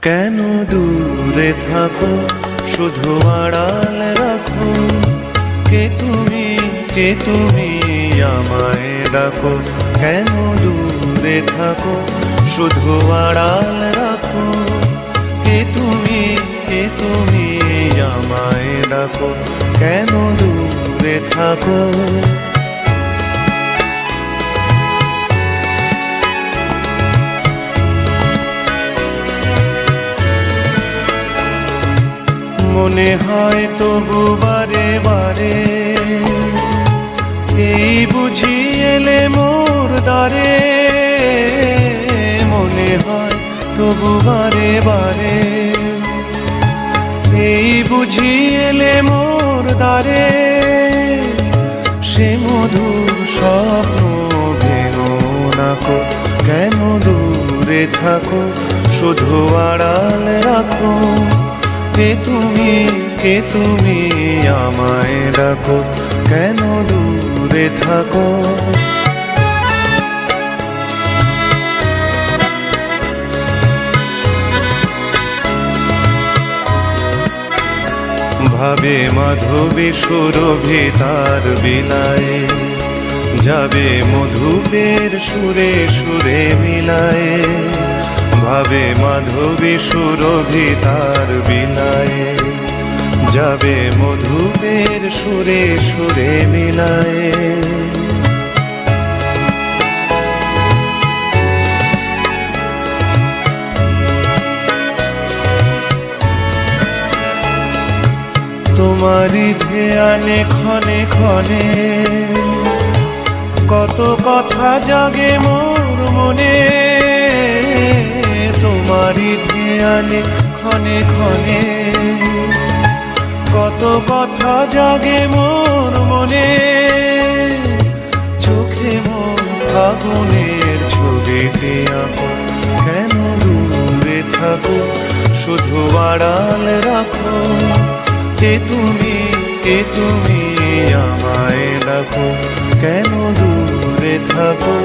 কেন দূরে থাকো, শুধু আড়াল রাখো। কে তুমি আমায় ডাকো। কেন দূরে থাকো, শুধু আড়াল রাখো। কে তুমি আমায় ডাকো। কেন দূরে থাকো। মনে হয় তবু বারে বারে, এই বুঝি এলে মোর দ্বারে। মনে হয় তবু বারে বারে, এই বুঝি এলে মোর দ্বারে। সে মধুর স্বপ্ন ভেঙো নাকো। কেন দূরে থাকো, শুধু আড়াল রাখো। কে তুমি আমায় ডাকো। কেন দূরে থাকো। ভাবে মাধবী সুরভি তার বিলায়ে, যাবে মধুপের সুরে সুরে মিলায়ে। ভাবে মাধবী সুরভি তার বিলায়ে, যাবে মধুপের সুরে সুরে মিলায়ে। তোমারি ধ্যানে ক্ষণে ক্ষণে, কত কথা জাগে মোর মনে। তোমারি ধ্যানে ক্ষণে ক্ষণে, কত কথা জাগে মোর মনে। চোখে মোর ফাগুনের ছবিটি আঁকো। কেন দূরে থাকো, শুধু আড়াল রাখো। কে তুমি আমায় ডাকো। কেন দূরে থাকো।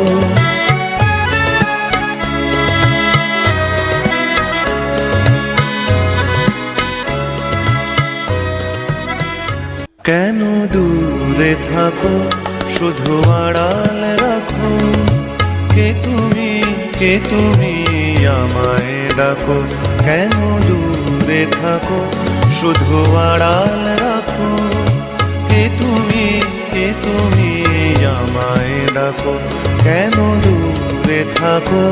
কেন দূরে থাকো, শুধু আড়াল রাখো। কে তুমি আমায় ডাকো। কেন দূরে থাকো, শুধু আড়াল রাখো। কে তুমি আমায় ডাকো। কেন দূরে থাকো।